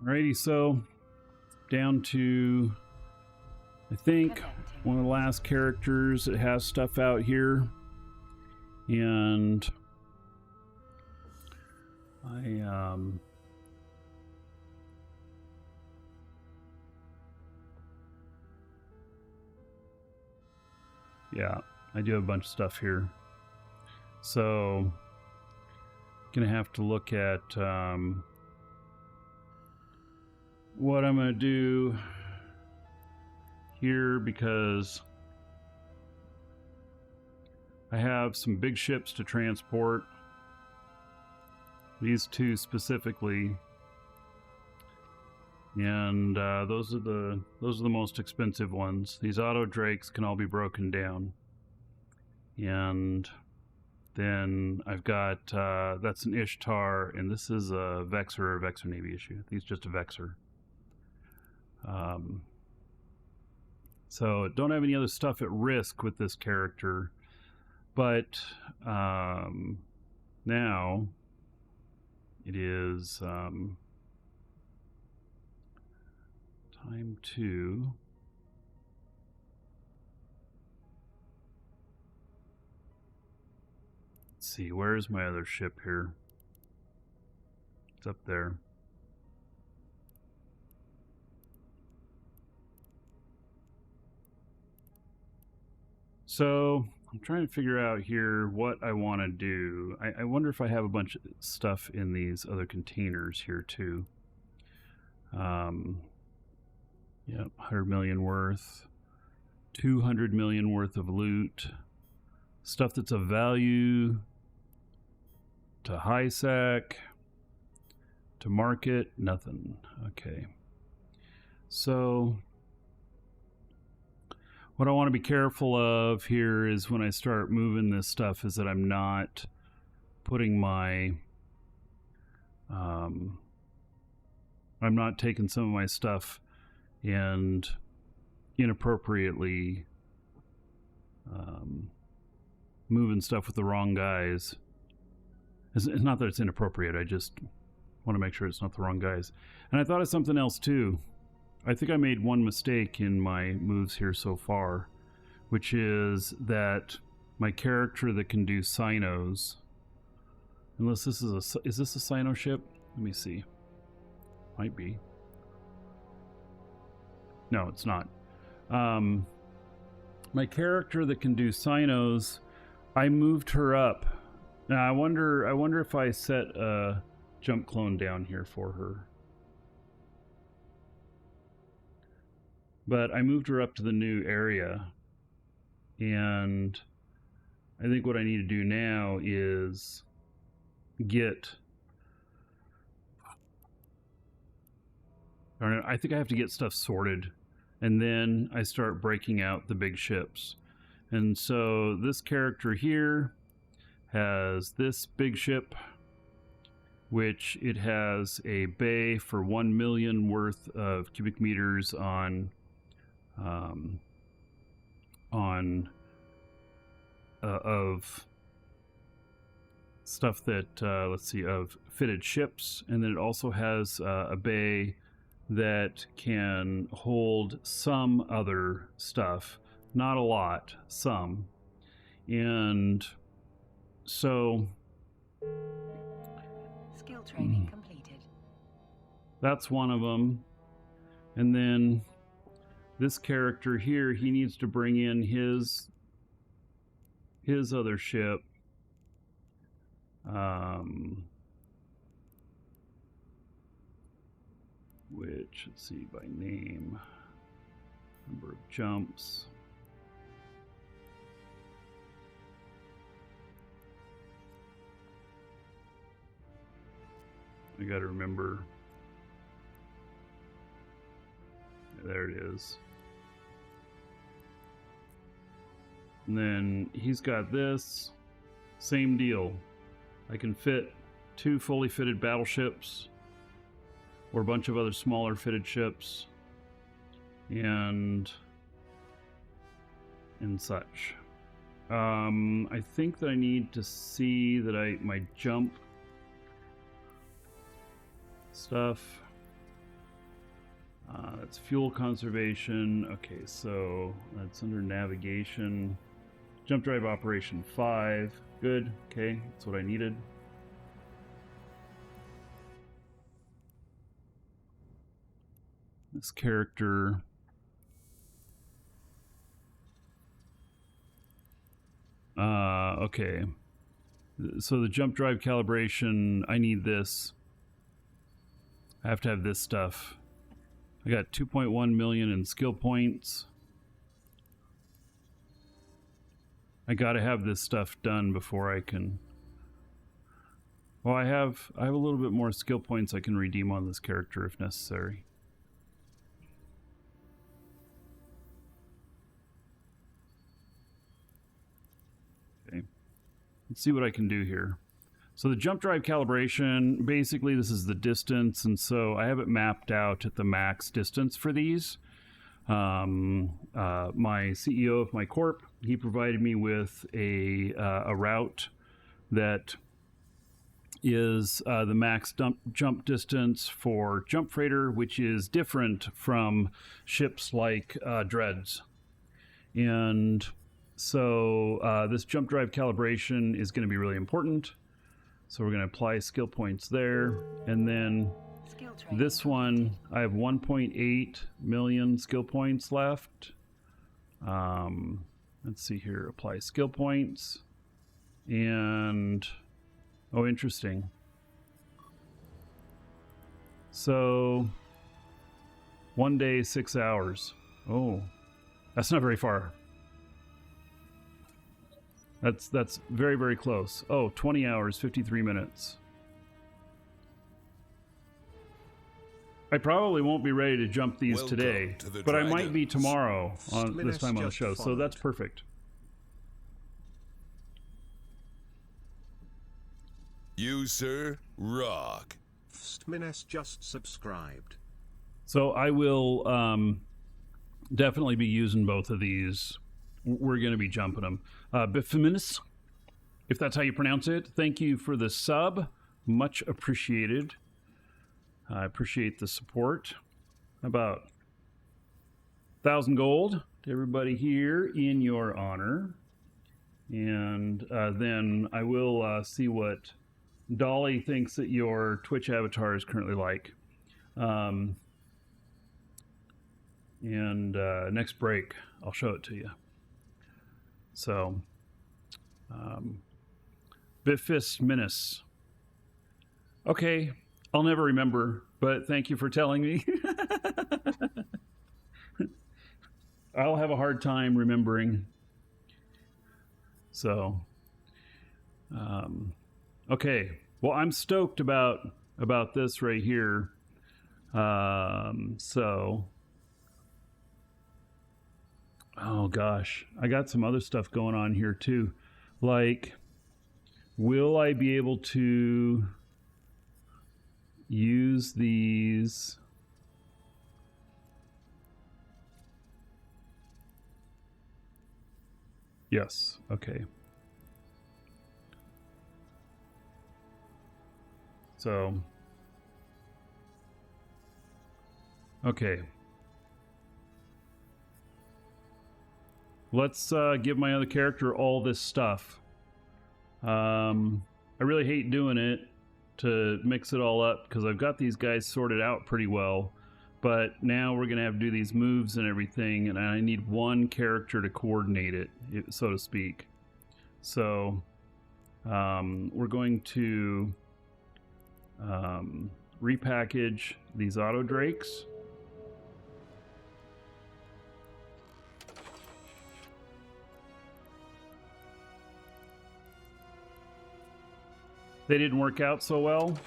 Alrighty, so down to, I think, one of the last characters that has stuff out here. And yeah, I do have a bunch of stuff here. So, gonna have to look at what I'm gonna do here, because I have some big ships to transport. These two specifically, and those are the most expensive ones. These auto drakes can all be broken down, and then I've got that's an Ishtar, and this is a Vexor or Vexor Navy issue. I think it's just a Vexor. So don't have any other stuff at risk with this character, but now it is time to let's see, where's my other ship here? It's up there. So I'm trying to figure out here what I want to do. I wonder if I have a bunch of stuff in these other containers here too. Yep, 100 million worth, 200 million worth of loot, stuff that's of value to high sec, to market, nothing. Okay. So what I want to be careful of here is when I start moving this stuff is that I'm not putting my I'm not taking some of my stuff and inappropriately moving stuff with the wrong guys. It's not that it's inappropriate, I just want to make sure it's not the wrong guys. And I thought of something else too. I think I made one mistake in my moves here so far, which is that my character that can do Sinos, unless this is this a Sino ship? Let me see. Might be. No, it's not. My character that can do Sinos, I moved her up. Now I wonder if I set a jump clone down here for her. But I moved her up to the new area, and I think what I need to do now is get... I think I have to get stuff sorted, and then I start breaking out the big ships. And so this character here has this big ship, which it has a bay for 1 million worth of cubic meters on of stuff that let's see, of fitted ships, and then it also has a bay that can hold some other stuff, not a lot, some. And so skill training completed. That's one of them. And then this character here, he needs to bring in his other ship. Which, let's see, by name, number of jumps. I gotta remember. There it is. And then he's got this. Same deal. I can fit 2 fully fitted battleships, or a bunch of other smaller fitted ships, and such. I think that I need to see that my jump stuff. That's fuel conservation. Okay, so that's under navigation. Jump drive operation 5. Good. Okay, that's what I needed. This character. Okay. So the jump drive calibration, I need this. I have to have this stuff. I got 2.1 million in skill points. I gotta have this stuff done before I can... Well, I have a little bit more skill points I can redeem on this character if necessary. Okay. Let's see what I can do here. So the jump drive calibration, basically this is the distance, and so I have it mapped out at the max distance for these. My CEO of my corp, he provided me with a route that is the max jump distance for jump freighter, which is different from ships like Dreads. And so this jump drive calibration is going to be really important. So we're going to apply skill points there. And then this one, I have 1.8 million skill points left. Let's see here, apply skill points. And, oh, interesting. So, 1 day, 6 hours. Oh, that's not very far. That's very, very close. Oh, 20 hours, 53 minutes. I probably won't be ready to jump these today, but I might be tomorrow on this time on the show, so that's perfect. You, sir, rock. Stminess just subscribed. So I will definitely be using both of these. We're going to be jumping them. Bifeminis, if that's how you pronounce it, thank you for the sub. Much appreciated. I appreciate the support. About 1,000 gold to everybody here in your honor. And then I will see what Dolly thinks that your Twitch avatar is currently like. Next break, I'll show it to you. So, Bifist Minis. Okay, I'll never remember, but thank you for telling me. I'll have a hard time remembering. So, okay. Well, I'm stoked about this right here. Oh gosh, I got some other stuff going on here too. Like, will I be able to use these? Yes, okay. So, okay. Let's give my other character all this stuff. I really hate doing it to mix it all up because I've got these guys sorted out pretty well. But now we're going to have to do these moves and everything, and I need one character to coordinate it, so to speak. So we're going to repackage these auto drakes. They didn't work out so well.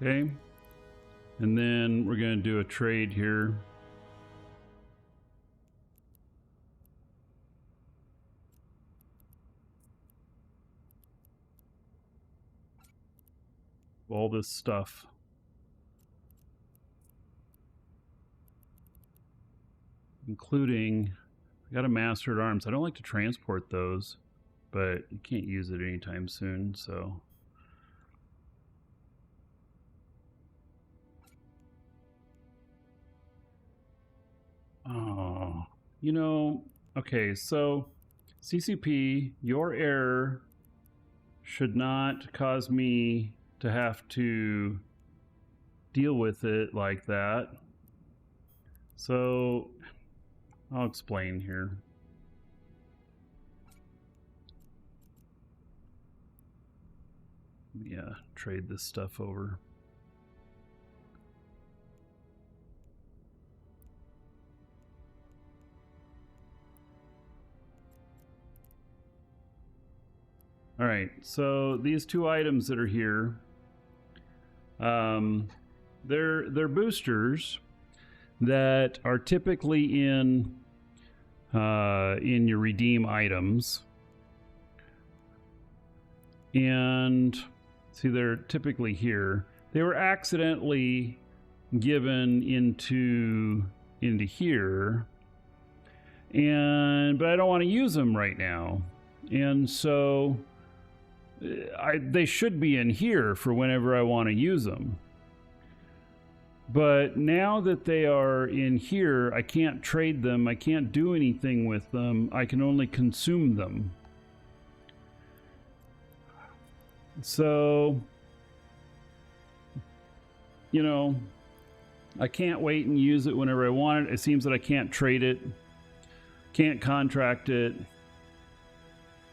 Okay. And then we're going to do a trade here. All this stuff. Including I got a master at arms. I don't like to transport those, but you can't use it anytime soon, so. Oh, you know, okay, so CCP, your error should not cause me to have to deal with it like that. So I'll explain here. Yeah, trade this stuff over. All right, so these two items that are here, they're boosters that are typically in your redeem items, and see, they're typically here. They were accidentally given into here, but I don't want to use them right now, and so. They should be in here for whenever I want to use them. But now that they are in here, I can't trade them. I can't do anything with them. I can only consume them. So, you know, I can't wait and use it whenever I want it. It seems that I can't trade it, can't contract it,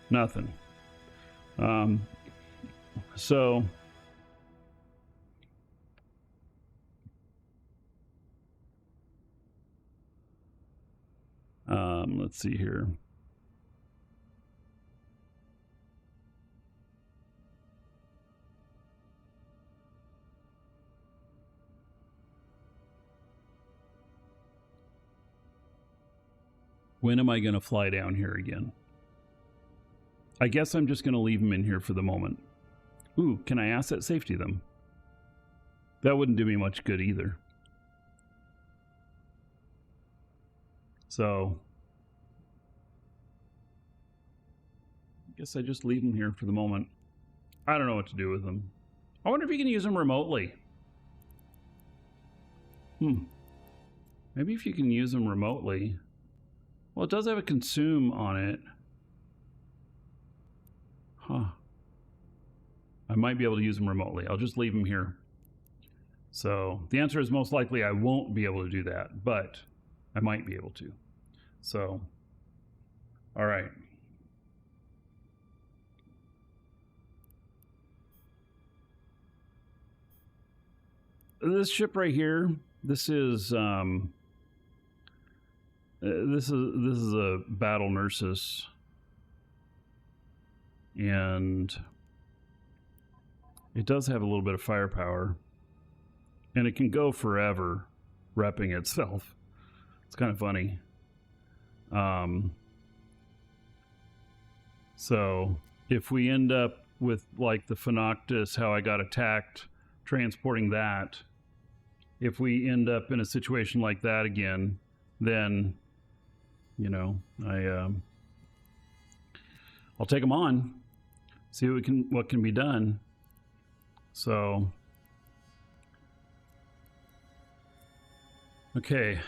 nothing. So let's see here. When am I going to fly down here again? I guess I'm just going to leave them in here for the moment. Ooh, can I asset safety them? That wouldn't do me much good either. So, I guess I just leave them here for the moment. I don't know what to do with them. I wonder if you can use them remotely. Maybe if you can use them remotely. Well, it does have a consume on it. Huh. I might be able to use them remotely. I'll just leave them here. So the answer is most likely I won't be able to do that, but I might be able to. So, all right. This ship right here, this is a battle nurses, and it does have a little bit of firepower, and it can go forever repping itself. It's kind of funny. So if we end up with like the Phenoctus, how I got attacked transporting that, if we end up in a situation like that again, then, you know, I'll take them on, see what can be done. So, okay.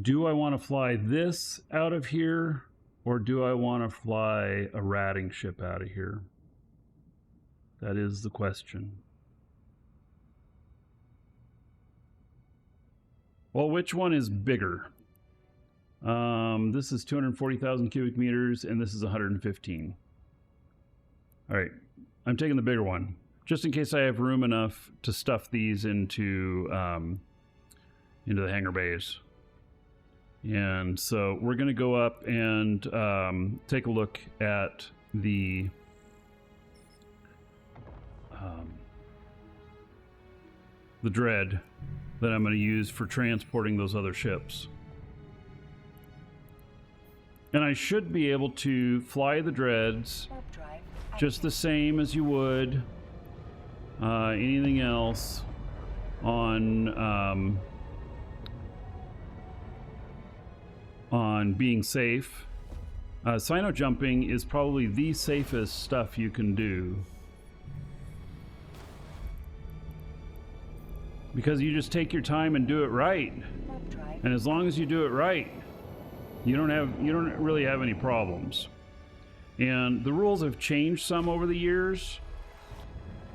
Do I want to fly this out of here, or do I want to fly a ratting ship out of here? That is the question. Well, which one is bigger? This is 240,000 cubic meters, and this is 115. All right, I'm taking the bigger one, just in case I have room enough to stuff these into the hangar bays. And so we're going to go up and take a look at the Dread that I'm going to use for transporting those other ships. And I should be able to fly the Dreads just the same as you would anything else. on being safe. Sino jumping is probably the safest stuff you can do, because you just take your time and do it right. And as long as you do it right, you don't really have any problems. And the rules have changed some over the years,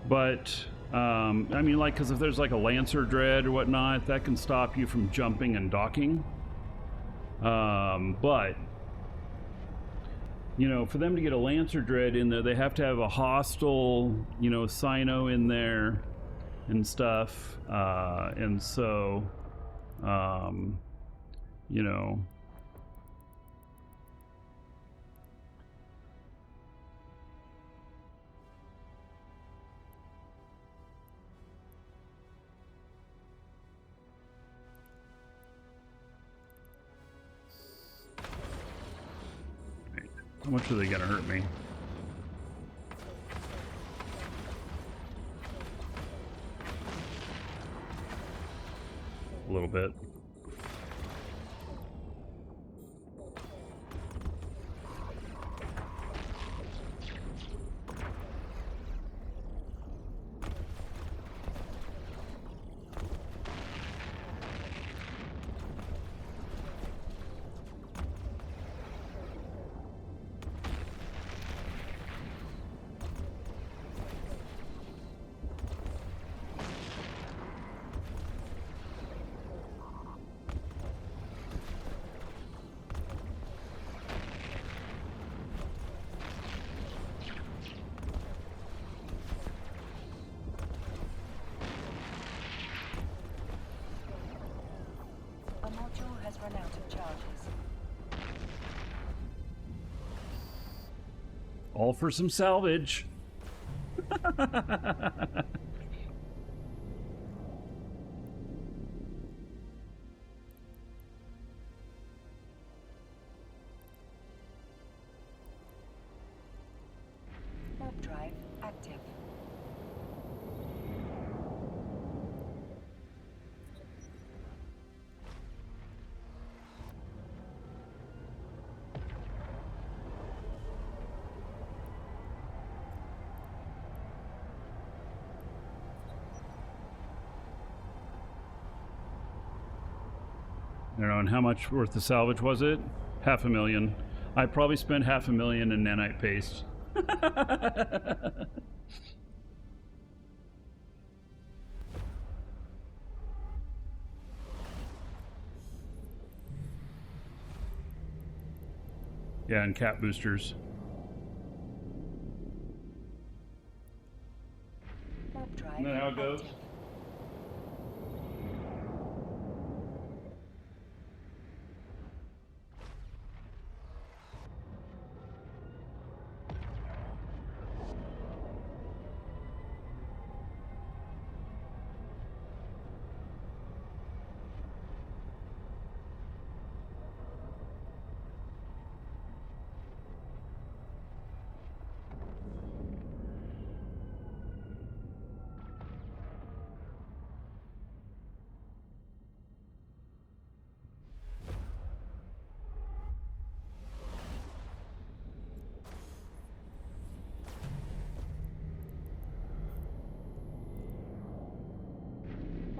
but I mean, like, because if there's like a Lancer Dread or whatnot, that can stop you from jumping and docking. But you know, for them to get a Lancer Dread in there, they have to have a hostile, you know, Sino in there and stuff. And so, you know, how much are they gonna hurt me? A little bit. Run out of charges. All for some salvage. Warp drive active. I don't know, and how much worth of salvage was it? $500,000. I probably spent $500,000 in nanite paste. Yeah, and cat boosters. Warp drive Isn't that how it goes?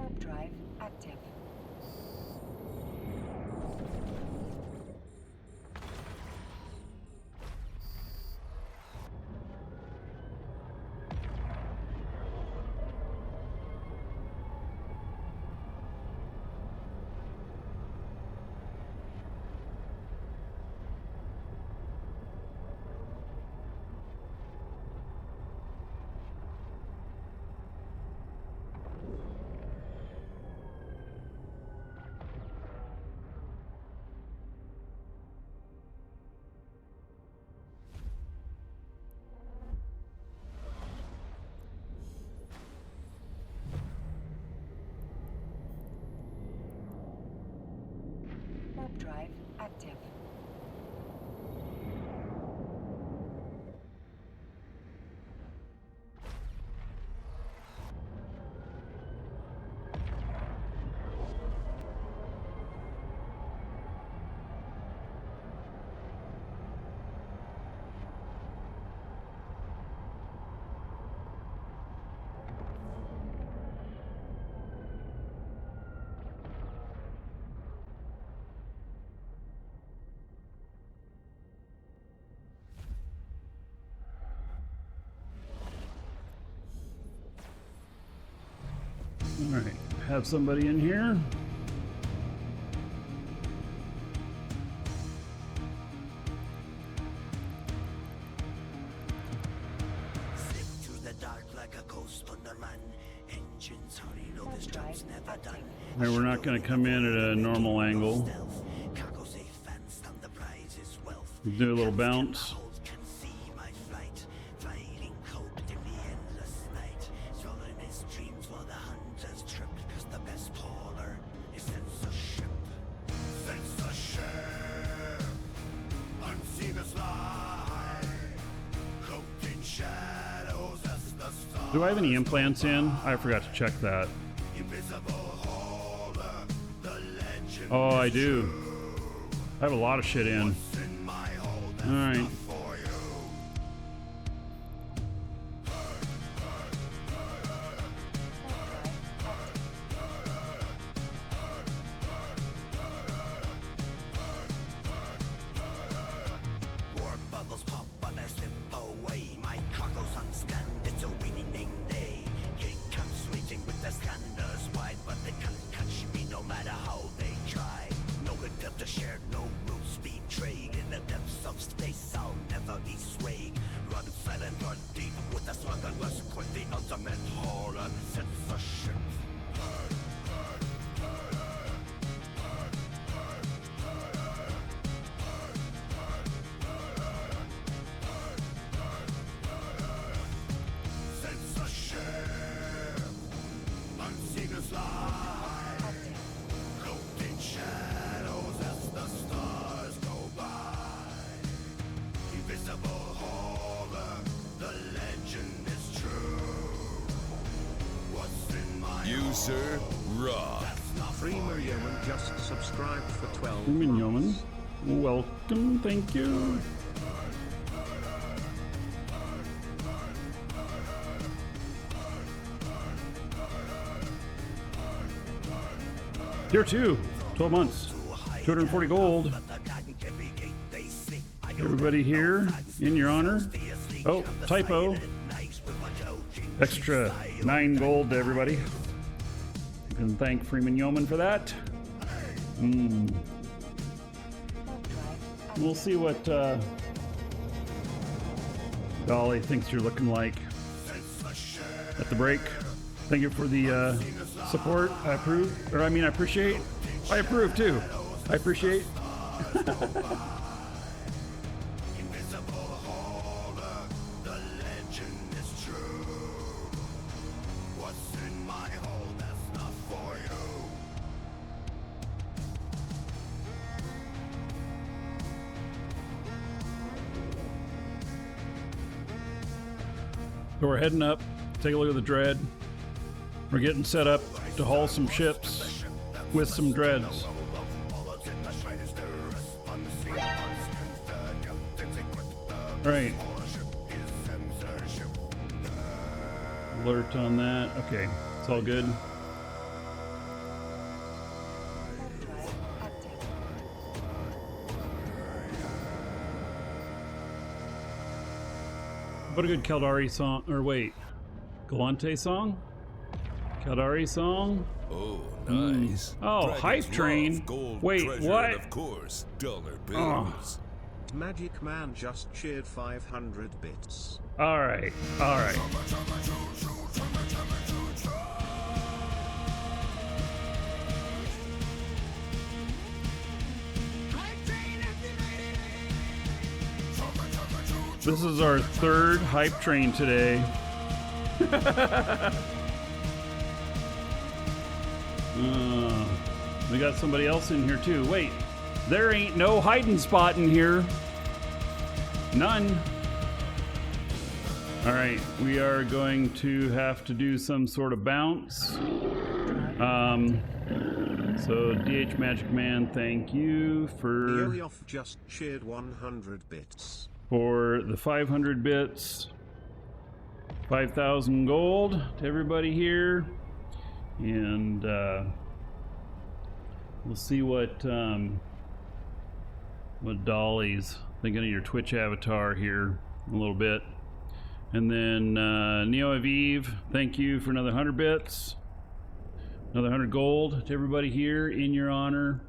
active. Warp drive active. Warp drive active. Alright, have somebody in here. Slip through the dark like a ghost on the run. Engines hurry, no, this job's never done. Alright, we're not going to come in at a normal angle. Cargo safe and stand the prize is wealth. Do a little bounce. Can see my flight, fighting hope in the endless night. Swallowing his dreams while the hunters trip. Cause the best polar is censorship. Censorship, unseen as light, cloaked in shadows as the stars. Do I have any implants in? I forgot to check that. Invisible holder, the legend. Oh, I do. I have a lot of shit in. In my hold, that's Alright. not for you. War bubbles pop, but I slip away. My cargo's unscanned, it's a winning day. King comes waiting with the scanners wide, but they can't catch me no matter how they try. No good depth to share, no rules betrayed. In the depths of space, I'll never be swayed. Run silent, run deep with a struggle, rush quick, the ultimate horror, censorship. Censorship, unseen as light, cloaked in shadows as the stars go by. Invisible horror, the legend is true. What's in my User Rock. Freeman Yeoman just subscribed for 12 Freeman months. Yeoman, welcome, thank you. Tier 2, 12 months, 240 gold. Everybody here, in your honor. Oh, typo. Extra 9 gold to everybody. You can thank Freeman Yeoman for that. We'll see what Dolly thinks you're looking like at the break. Thank you for the support. I approve, or I mean I appreciate. I approve too. I appreciate. invisible horror, the legend is true. What's in my hold, that's not for you. So we're heading up. Take a look at the dread. We're getting set up to haul some ships with some dreads. All right. Alert on that. Okay, it's all good. What a good Caldari song, or wait, Galante song? Caldari song? Oh, nice. Oh, Dragons hype train. love gold Wait, treasure what? And of course, dollar bills. Magic Man just cheered 500 bits. All right, all right. This is our third hype train today. We got somebody else in here too. Wait, there ain't no hiding spot in here. None. All right, we are going to have to do some sort of bounce. So DH Magic Man, thank you for Elioff just cheered 100 bits. the 500 bits. 5,000 gold to everybody here. And we'll see what Dolly's thinking of your Twitch avatar here in a little bit. And then Neo Aviv, thank you for another 100 bits. Another 100 gold to everybody here in your honor.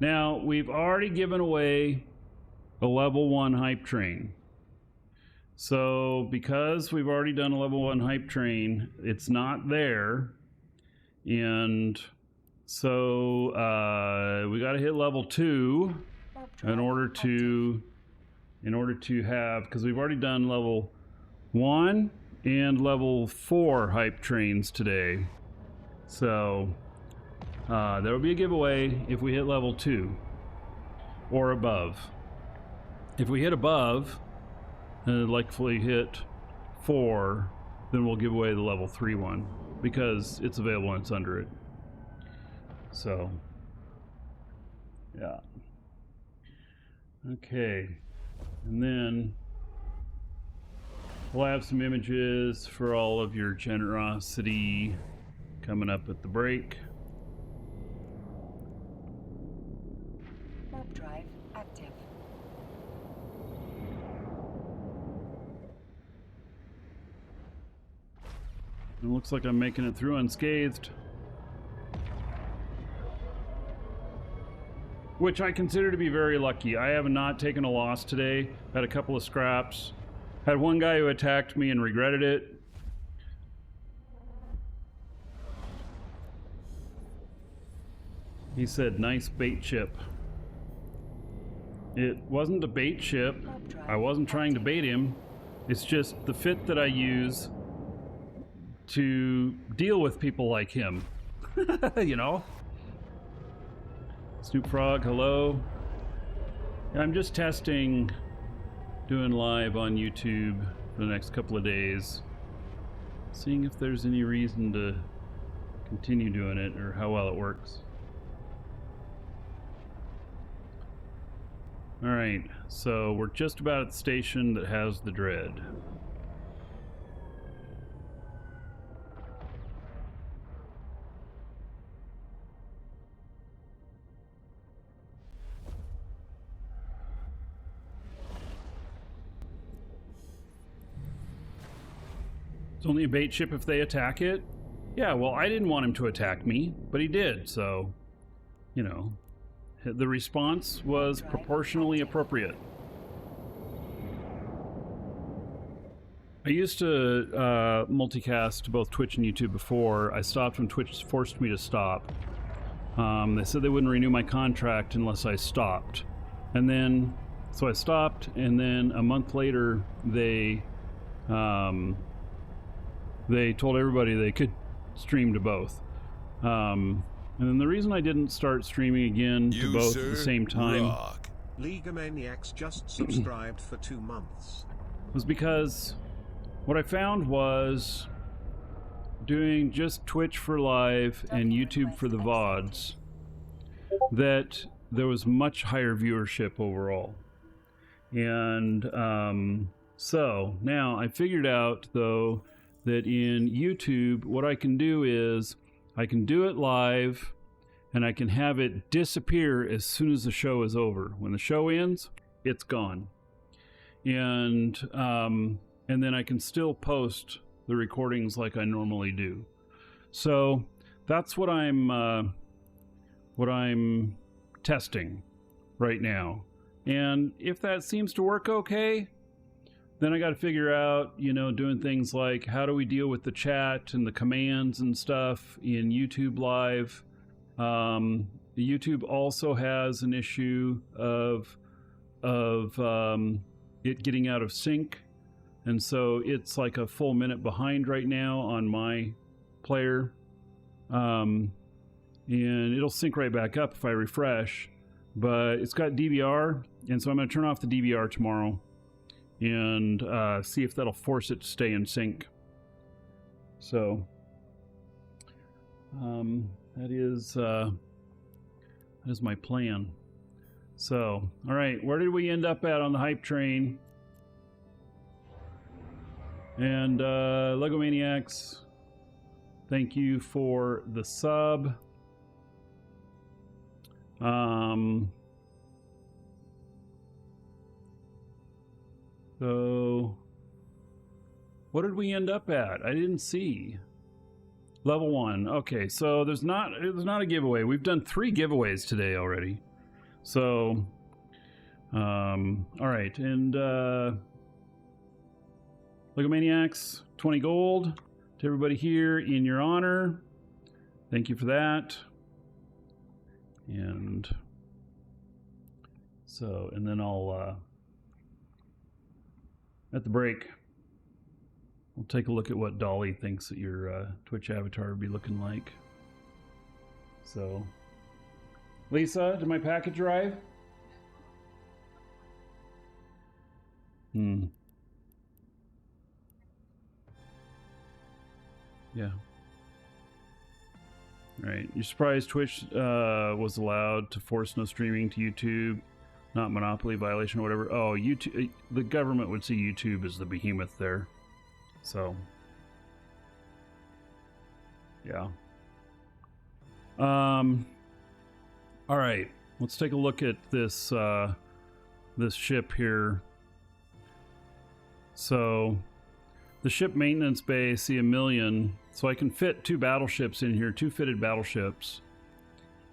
Now, we've already given away a level 1 hype train. So, because we've already done a level 1 hype train, it's not there. And so, we got to hit level 2 in order to have, because we've already done level 1 and level 4 hype trains today. So, there will be a giveaway if we hit level 2 or above. If we hit above, and likely hit 4, then we'll give away the level 3 one, because it's available and it's under it. So, yeah. Okay. And then we'll have some images for all of your generosity coming up at the break. Warp drive active. It looks like I'm making it through unscathed, which I consider to be very lucky. I have not taken a loss today. Had a couple of scraps. Had one guy who attacked me and regretted it. He said, "Nice bait ship." It wasn't a bait ship. I wasn't trying to bait him. It's just the fit that I use to deal with people like him. You know? Snoop Frog, hello. I'm just testing doing live on YouTube for the next couple of days, seeing if there's any reason to continue doing it or how well it works. Alright, so we're just about at the station that has the Dread. It's only a bait ship if they attack it? Yeah, well, I didn't want him to attack me, but he did, so, you know, the response was proportionally appropriate. I used to multicast both Twitch and YouTube before. I stopped when Twitch forced me to stop. They said they wouldn't renew my contract unless I stopped. And then, so I stopped, and then a month later, they told everybody they could stream to both. And then the reason I didn't start streaming again to both at the same time League of Maniacs just subscribed for 2 months. was because what I found was doing just Twitch for live and YouTube for the VODs, that there was much higher viewership overall. And so now I figured out, though, that in YouTube, what I can do is I can do it live and I can have it disappear as soon as the show is over. When the show ends, it's gone. And then I can still post the recordings like I normally do. So that's what I'm testing right now. And if that seems to work okay, then I got to figure out, you know, doing things like how do we deal with the chat and the commands and stuff in YouTube Live. YouTube also has an issue of it getting out of sync, and so it's like a full minute behind right now on my player, and it'll sync right back up if I refresh, but it's got DVR, and so I'm going to turn off the DVR tomorrow and see if that'll force it to stay in sync. So that is my plan. So, all right, where did we end up at on the hype train? And Lego Maniacs, thank you for the sub. So what did we end up at? I didn't see. Level 1. Okay, so there's not a giveaway. We've done 3 giveaways today already. So, all right, and Lego Maniacs, 20 gold to everybody here in your honor. Thank you for that. And so, and then I'll at the break, we'll take a look at what Dolly thinks that your Twitch avatar would be looking like. So, Lisa, did my package arrive? Yeah. Right. You're surprised Twitch was allowed to force no streaming to YouTube, not monopoly violation or whatever. Oh, YouTube. The government would see YouTube as the behemoth there. So, yeah. All right. Let's take a look at this this ship here. So, the ship maintenance bay, I see 1 million. So I can fit 2 battleships in here, 2 fitted battleships.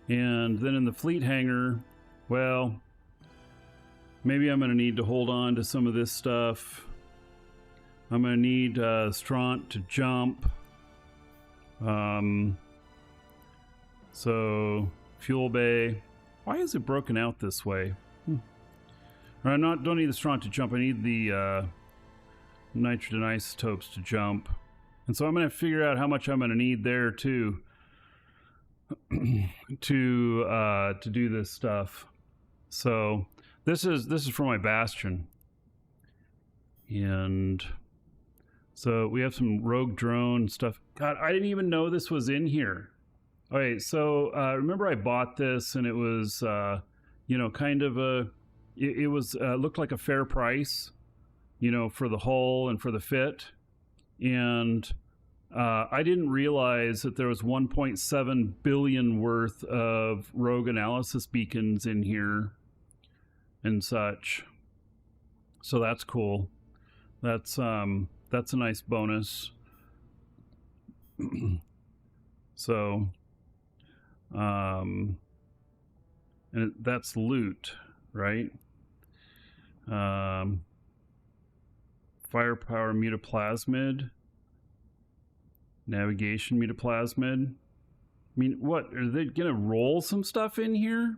And then in the fleet hangar, well, maybe I'm going to need to hold on to some of this stuff. I'm going to need Straunt to jump. So, fuel bay. Why is it broken out this way? I don't need the Straunt to jump. I need the nitrogen isotopes to jump. And so I'm going to figure out how much I'm going to need there too to do this stuff. So this is for my Bastion. And so we have some rogue drone stuff. God, I didn't even know this was in here. All right, so remember I bought this and it was you know, kind of a it was looked like a fair price, you know, for the hull and for the fit. And I didn't realize that there was 1.7 billion worth of rogue analysis beacons in here and such. So that's cool. That's a nice bonus. So, and that's loot, right? Firepower mutaplasmid. Navigation mutaplasmid. I mean, what? Are they going to roll some stuff in here?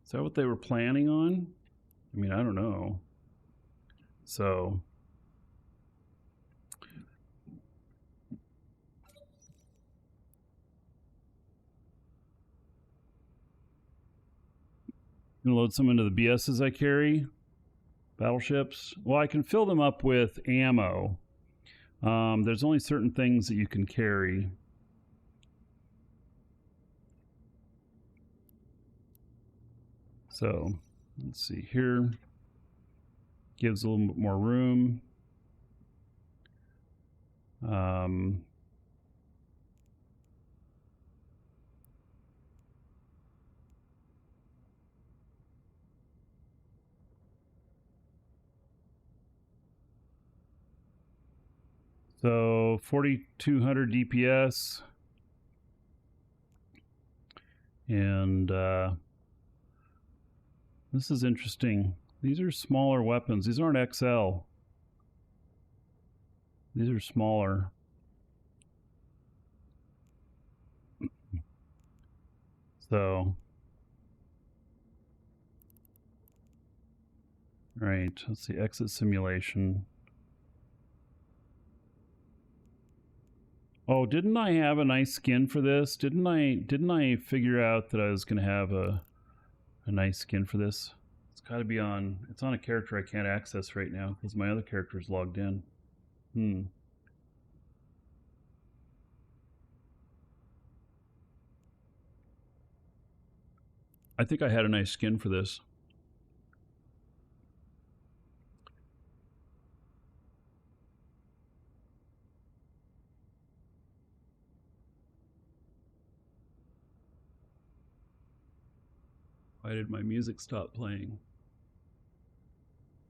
Is that what they were planning on? I mean, I don't know. So... Gonna load some into the BSs I carry. Battleships. Well, I can fill them up with ammo. There's only certain things that you can carry. So, let's see here. Gives a little bit more room. So 4,200 DPS, and this is interesting. These are smaller weapons. These aren't XL. These are smaller. So, right. Let's see. Exit simulation. Oh, didn't I have a nice skin for this? Didn't I figure out that I was gonna have a nice skin for this? It's gotta be on, it's on a character I can't access right now because my other character is logged in. I think I had a nice skin for this. Why did my music stop playing?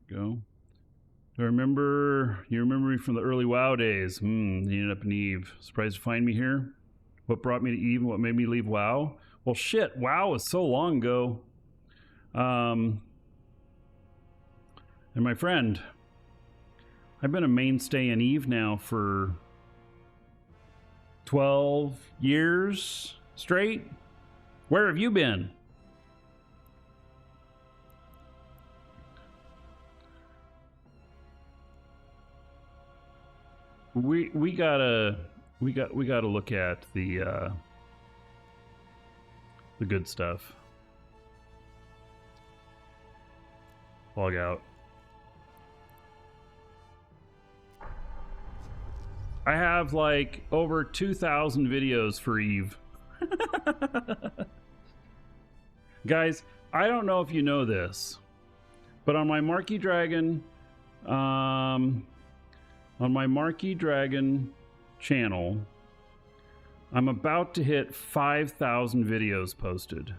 Go. Do I remember? You remember me from the early WoW days? You ended up in Eve. Surprised to find me here? What brought me to Eve and what made me leave WoW? Well, shit, WoW was so long ago. And my friend, I've been a mainstay in Eve now for 12 years straight. Where have you been? We gotta look at the good stuff. Log out. I have like over 2,000 videos for Eve. Guys, I don't know if you know this, but on my MarkeeDragon, channel, I'm about to hit 5,000 videos posted.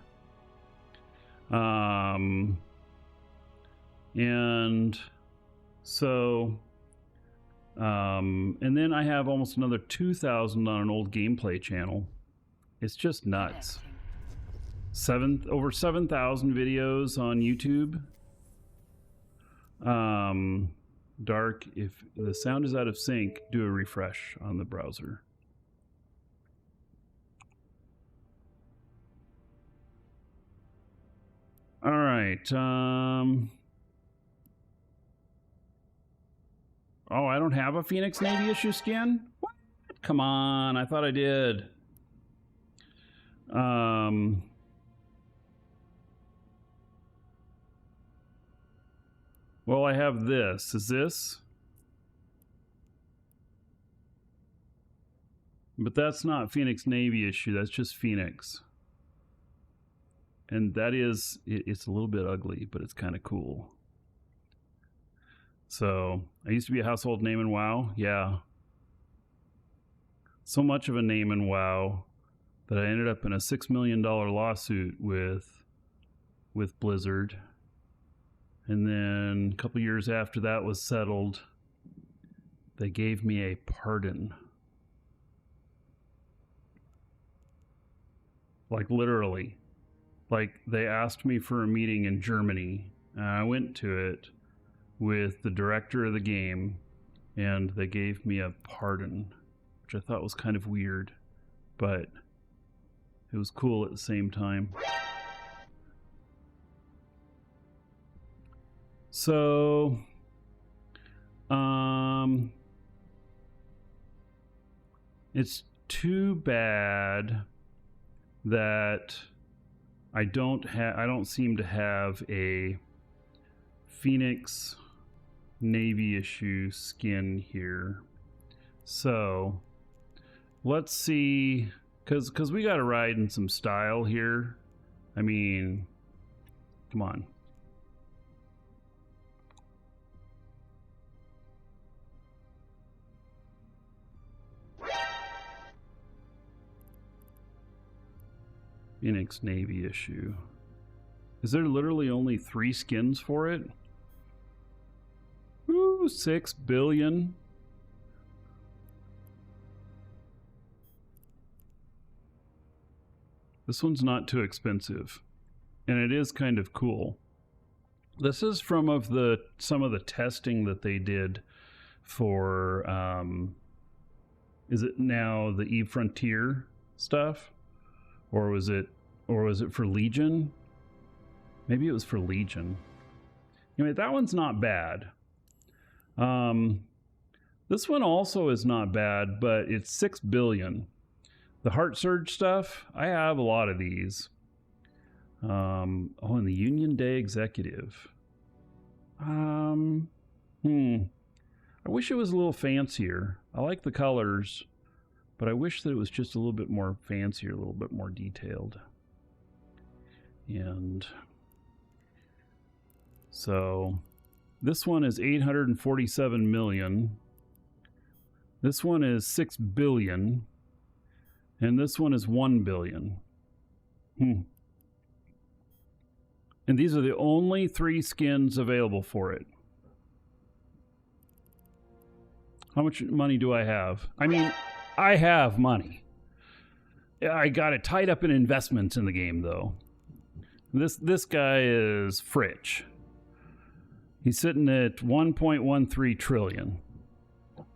And so, and then I have almost another 2,000 on an old gameplay channel. It's just nuts. Over 7,000 videos on YouTube. Dark, if the sound is out of sync, do a refresh on the browser. All right. Oh, I don't have a Phoenix Navy issue skin? What? Come on, I thought I did. Well, I have this. Is this? But that's not Phoenix Navy issue. That's just Phoenix. And that is, it's a little bit ugly, but it's kind of cool. So, I used to be a household name in WoW. Yeah. So much of a name in WoW that I ended up in a $6 million lawsuit with Blizzard. And then a couple years after that was settled, they gave me a pardon. Like literally. Like they asked me for a meeting in Germany, and I went to it with the director of the game, and they gave me a pardon, which I thought was kind of weird, but it was cool at the same time. So, it's too bad that I don't seem to have a Phoenix Navy issue skin here. So, let's see, cause we got to ride in some style here. I mean, come on. Phoenix Navy issue. Is there literally only 3 skins for it? Ooh, 6 billion. This one's not too expensive, and it is kind of cool. This is from some of the testing that they did for is it now the Eve Frontier stuff? Or was it for Legion? Maybe it was for Legion. Anyway, that one's not bad. This one also is not bad, but it's 6 billion. The Heart Surge stuff, I have a lot of these. And the Union Day Executive. I wish it was a little fancier. I like the colors, but I wish that it was just a little bit more fancier, a little bit more detailed. And so this one is 847 million. This one is 6 billion. And this one is 1 billion. And these are the only 3 skins available for it. How much money do I have? I mean, I have money. I got it tied up in investments in the game, though. This guy is Fritch. He's sitting at 1.13 trillion.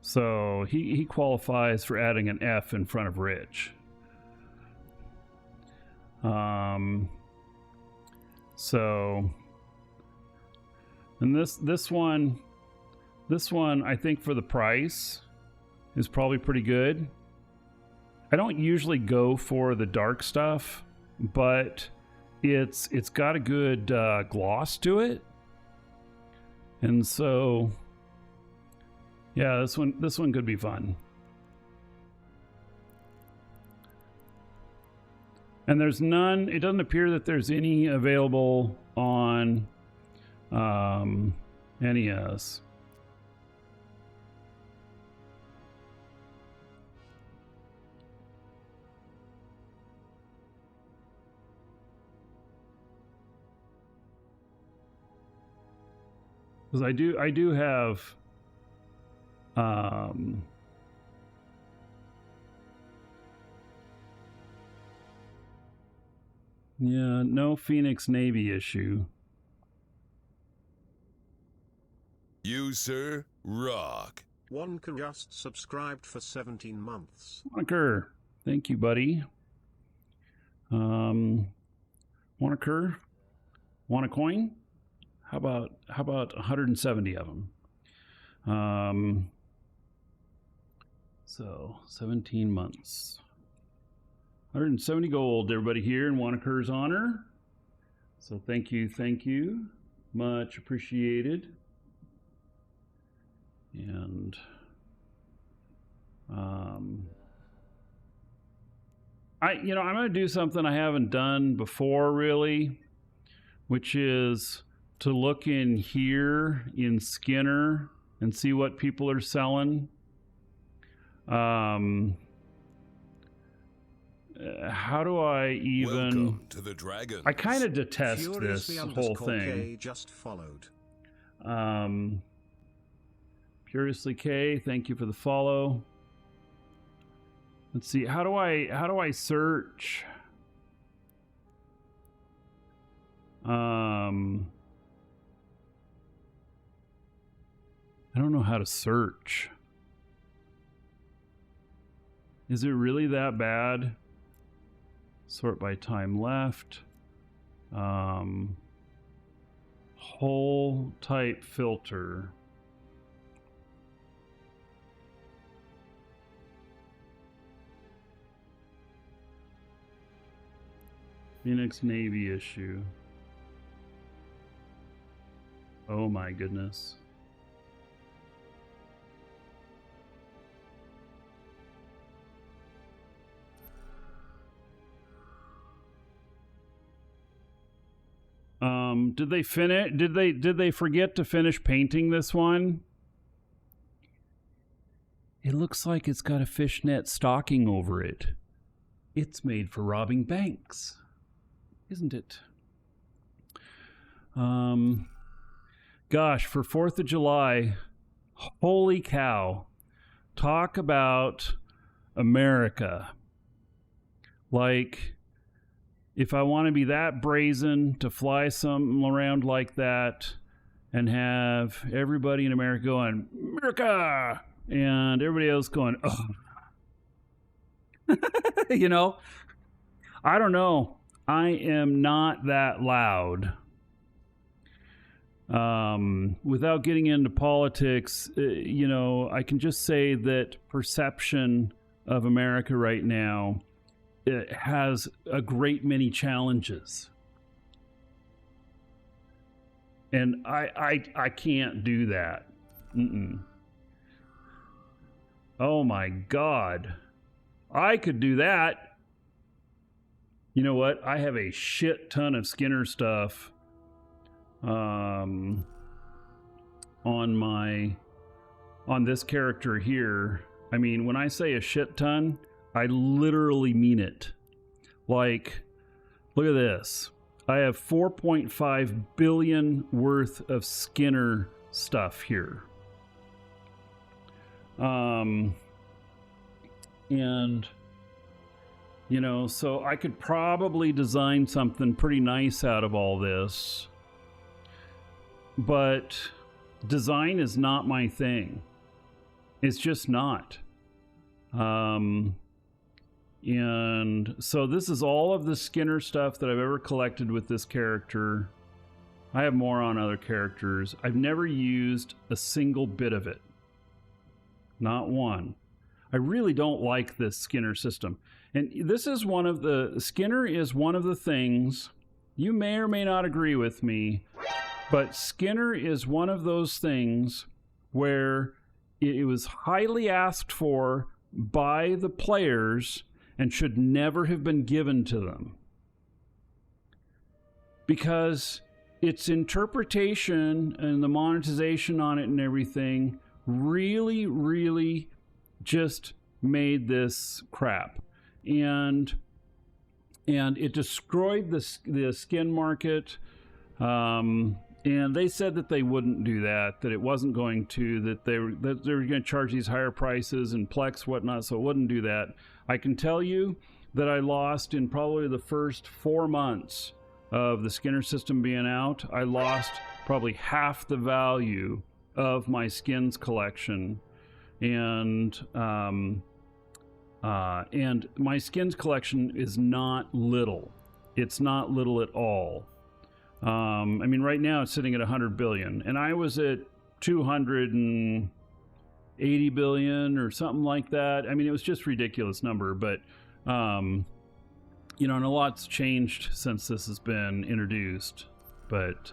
So he qualifies for adding an F in front of Rich. So, and this one I think for the price is probably pretty good. I don't usually go for the dark stuff, but it's got a good gloss to it, and so yeah, this one could be fun. And there's none. It doesn't appear that there's any available on NES. Because I do have yeah, no Phoenix Navy issue. User rock. One can just subscribed for 17 months. Wanaker, thank you, buddy. Wanaker, want a coin? How about 170 of them? So 17 months. 170 gold, everybody here in Wanaker's honor. So thank you. Much appreciated. And I'm going to do something I haven't done before really, which is to look in here in Skinner and see what people are selling. How do I even... Welcome to the Dragons. I kind of detest Furiously this whole _ K thing. just followed. Puriously K, thank you for the follow. Let's see, how do I search? I don't know how to search. Is it really that bad? Sort by time left. Whole type filter. Phoenix Navy issue. Oh my goodness. Did they finish? Did they forget to finish painting this one? It looks like it's got a fishnet stocking over it. It's made for robbing banks, isn't it? Gosh, for 4th of July, holy cow. Talk about America. Like, if I want to be that brazen to fly something around like that and have everybody in America going, America! And everybody else going, oh. You know, I don't know. I am not that loud. Without getting into politics, I can just say that perception of America right now, it has a great many challenges. And I can't do that. Oh my God. I could do that. You know what? I have a shit ton of Skinner stuff on this character here. I mean, when I say a shit ton, I literally mean it. Like, look at this. I have 4.5 billion worth of Skinner stuff here. And, you know, so I could probably design something pretty nice out of all this. But design is not my thing. It's just not. And so this is all of the Skinner stuff that I've ever collected with this character. I have more on other characters. I've never used a single bit of it. Not one. I really don't like this Skinner system. And this is one of the... Skinner is one of the things... You may or may not agree with me, but Skinner is one of those things where it was highly asked for by the players and should never have been given to them. Because its interpretation and the monetization on it and everything really, really just made this crap. And it destroyed the skin market. And they said that they wouldn't do that, that it wasn't going to, that they were going to charge these higher prices and Plex, whatnot, so it wouldn't do that. I can tell you that I lost in probably the first 4 months of the Skinner system being out. I lost probably half the value of my skins collection. And my skins collection is not little. It's not little at all. I mean, right now it's sitting at 100 billion, and I was at 280 billion or something like that. I mean, it was just a ridiculous number, but, you know, and a lot's changed since this has been introduced. But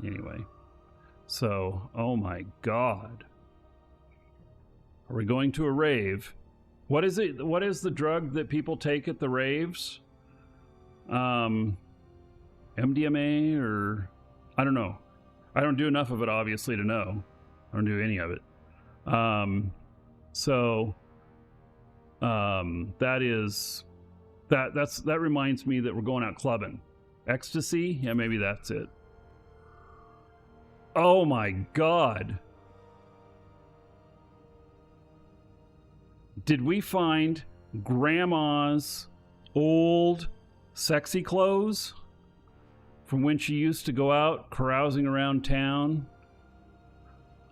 anyway, so, oh my God. Are we going to a rave? What is it? What is the drug that people take at the raves? MDMA, or I don't know. I don't do enough of it, obviously, to know. I don't do any of it. That reminds me that we're going out clubbing. Ecstasy? Yeah, maybe that's it. Oh my God. Did we find Grandma's old sexy clothes from when she used to go out carousing around town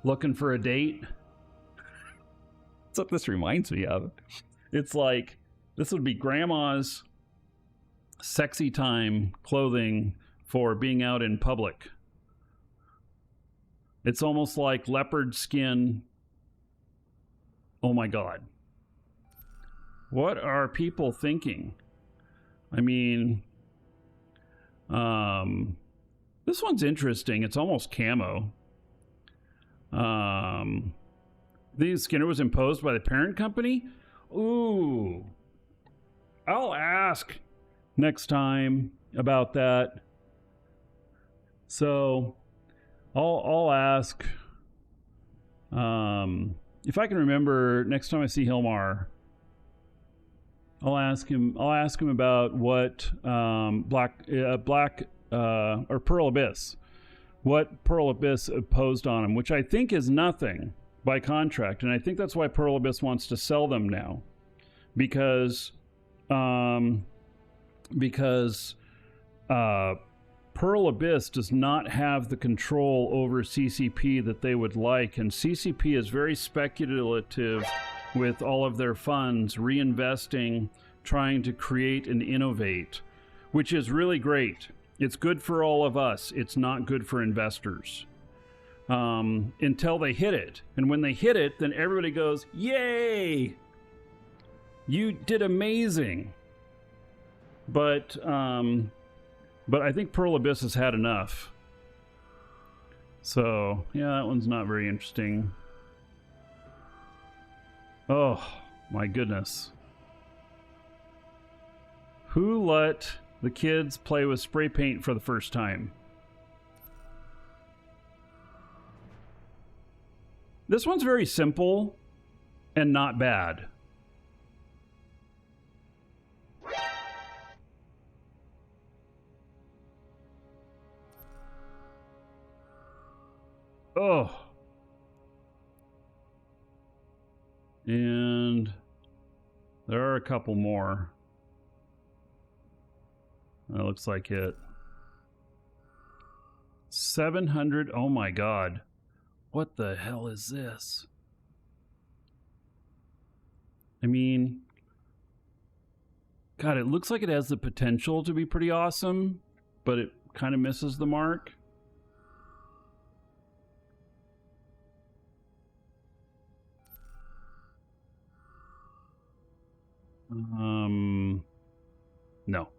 looking for a date? That's what this reminds me of. It's like, this would be Grandma's sexy time clothing for being out in public. It's almost like leopard skin. Oh my God. What are people thinking? I mean, this one's interesting. It's almost camo. The Skinner was imposed by the parent company? Ooh. I'll ask next time about that. So, I'll ask, if I can remember next time I see Hilmar, I'll ask him about what or Pearl Abyss, what Pearl Abyss imposed on him, which I think is nothing by contract, and I think that's why Pearl Abyss wants to sell them now, because Pearl Abyss does not have the control over CCP that they would like, and CCP is very speculative with all of their funds, reinvesting, trying to create and innovate, which is really great. It's good for all of us. It's not good for investors. Until they hit it. And when they hit it, then everybody goes, yay! You did amazing. But I think Pearl Abyss has had enough. So, yeah, that one's not very interesting. Oh, my goodness. Who let the kids play with spray paint for the first time? This one's very simple and not bad. Oh. And there are a couple more. That looks like it. 700. Oh my god. What the hell is this? I mean, God, it looks like it has the potential to be pretty awesome, but it kind of misses the mark. No.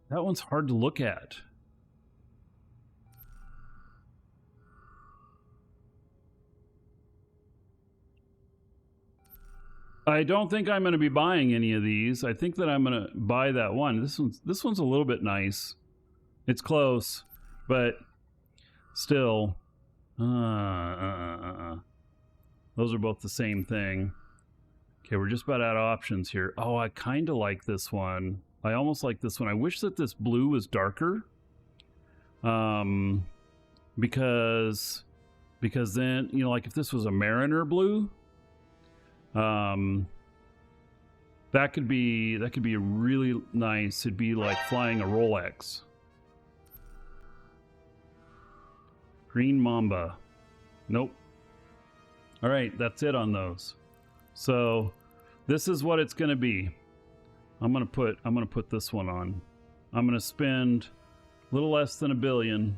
That one's hard to look at. I don't think I'm going to be buying any of these. I think that I'm going to buy that one. This one's a little bit nice. It's close, but still. Those are both the same thing. Okay, we're just about out of options here. Oh, I kind of like this one. I almost like this one. I wish that this blue was darker. Because then, you know, like if this was a Mariner blue, that could be really nice. It'd be like flying a Rolex. Green Mamba. Nope. All right, that's it on those. So this is what it's going to be. I'm going to put this one on. I'm going to spend a little less than $1 billion.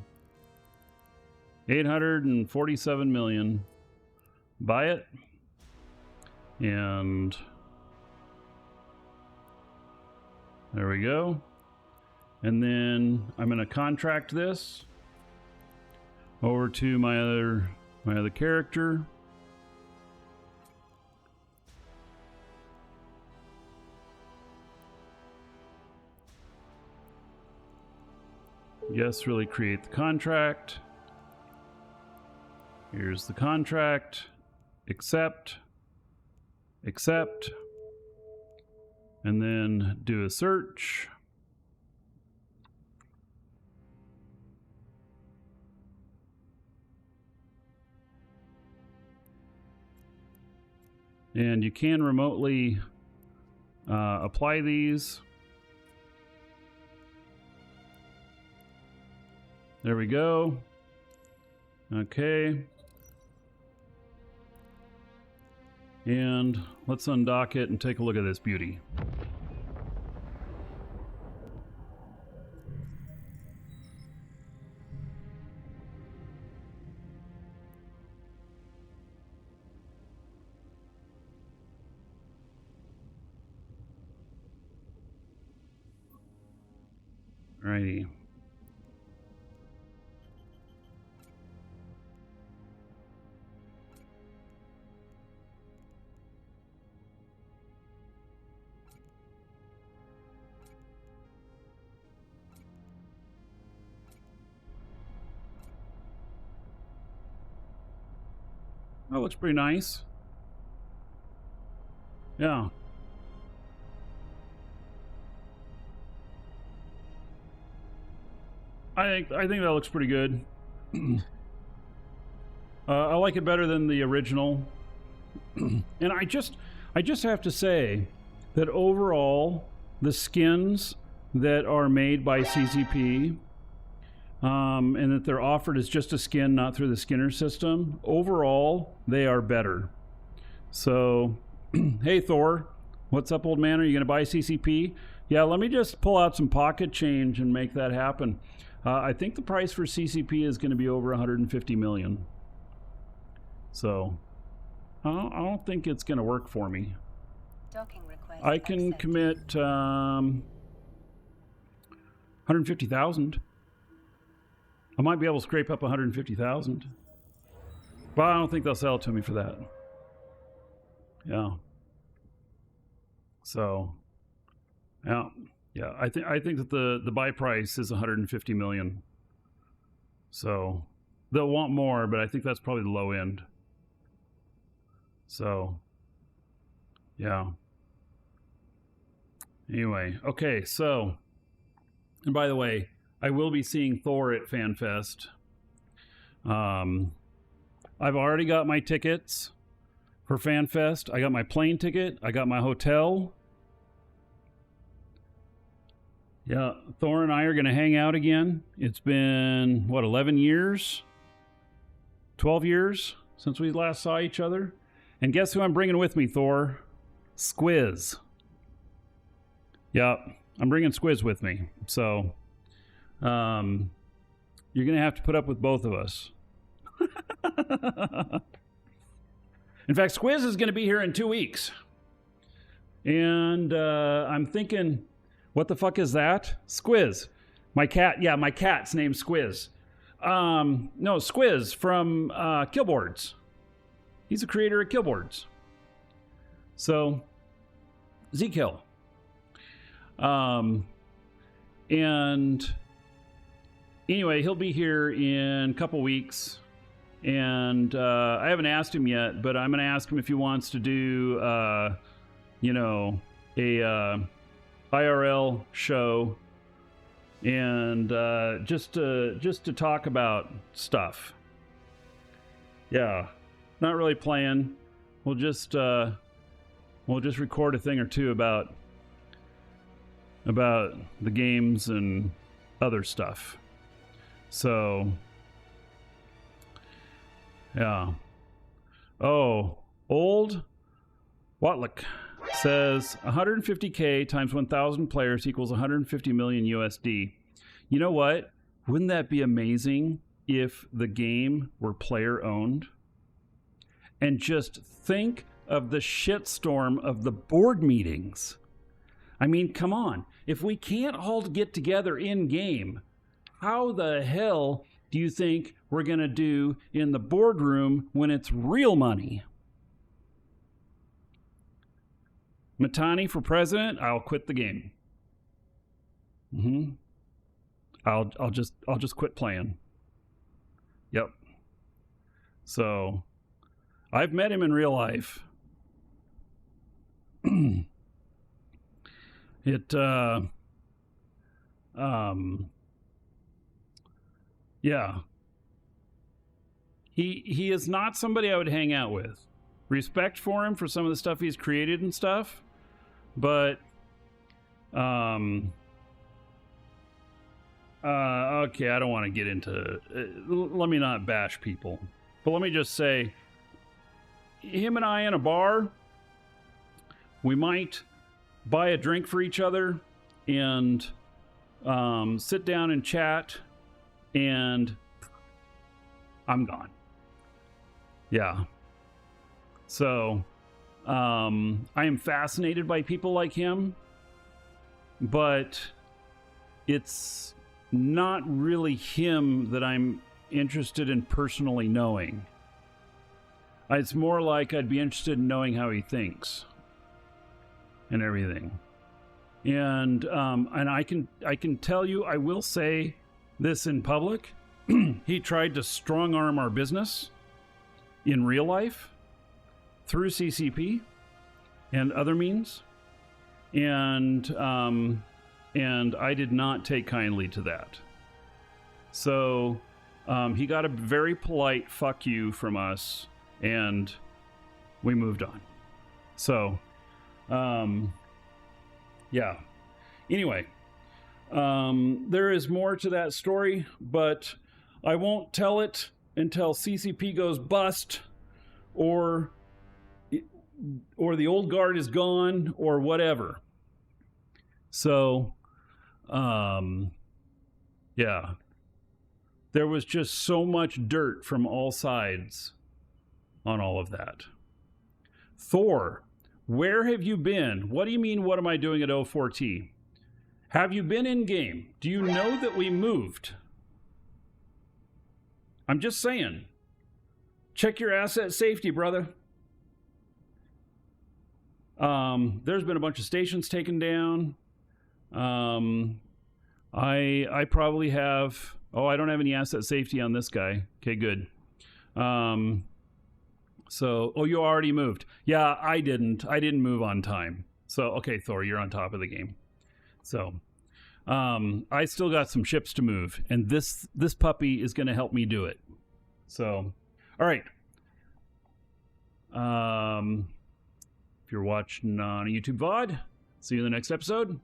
847 million. Buy it. And there we go. And then I'm going to contract this over to my other character. Yes, really create the contract. Here's the contract. Accept. Accept. And then do a search. And you can remotely apply these. There we go. Okay. And let's undock it and take a look at this beauty. Alrighty. That looks pretty nice. Yeah. I think that looks pretty good. I like it better than the original. And I just have to say that overall, the skins that are made by CCP, and that they're offered as just a skin, not through the Skinner system, overall, they are better. So, hey Thor, what's up, old man? Are you going to buy CCP? Yeah, let me just pull out some pocket change and make that happen. I think the price for CCP is going to be over 150 million. So, I don't think it's going to work for me. Docking request I can accepted. commit 150,000. I might be able to scrape up 150,000. But I don't think they'll sell it to me for that. Yeah. So, yeah. I think that the buy price is 150 million. So they'll want more, but I think that's probably the low end. So, yeah. Anyway, okay, so, and by the way, I will be seeing Thor at FanFest. I've already got my tickets for FanFest. I got my plane ticket. I got my hotel. Yeah, Thor and I are going to hang out again. It's been, 11 years? 12 years since we last saw each other? And guess who I'm bringing with me, Thor? Squiz. Yeah, I'm bringing Squiz with me. So, you're going to have to put up with both of us. In fact, Squiz is going to be here in 2 weeks. And I'm thinking, what the fuck is that? Squiz. My cat. Yeah, my cat's named Squiz. No, Squiz from Killboards. He's a creator of Killboards. So, Z-Kill. And anyway, he'll be here in a couple weeks. And I haven't asked him yet, but I'm going to ask him if he wants to do, a IRL show, and just to talk about stuff. Yeah, not really playing. We'll just record a thing or two about the games and other stuff. So, yeah. Oh, old Watlick says 150K times 1,000 players equals 150 million USD. You know what? Wouldn't that be amazing if the game were player owned? And just think of the shitstorm of the board meetings. I mean, come on. If we can't all get together in game, how the hell do you think we're going to do in the boardroom when it's real money? Matani for president, I'll quit the game. I'll just quit playing. Yep. So, I've met him in real life. Yeah. He is not somebody I would hang out with. Respect for him for some of the stuff he's created and stuff, but okay, I don't want to get into let me not bash people, but let me just say, him and I in a bar, we might buy a drink for each other and sit down and chat, and I'm gone. Yeah. So, I am fascinated by people like him, but it's not really him that I'm interested in personally knowing. It's more like I'd be interested in knowing how he thinks and everything. And I can tell you, I will say this in public. He tried to strong arm our business in real life through CCP and other means, and I did not take kindly to that. So he got a very polite fuck you from us, and we moved on. So yeah. Anyway, there is more to that story, but I won't tell it until CCP goes bust, or the old guard is gone, or whatever. So, yeah. There was just so much dirt from all sides on all of that. Thor, where have you been? What do you mean, what am I doing at O4T? Have you been in game? Do you know that we moved? I'm just saying. Check your asset safety, brother. There's been a bunch of stations taken down. I probably have... Oh, I don't have any asset safety on this guy. Okay, good. So, oh, you already moved. Yeah, I didn't move on time. So, okay, Thor, you're on top of the game. So, I still got some ships to move, and this puppy is going to help me do it. So, all right. If you're watching on a YouTube VOD, see you in the next episode.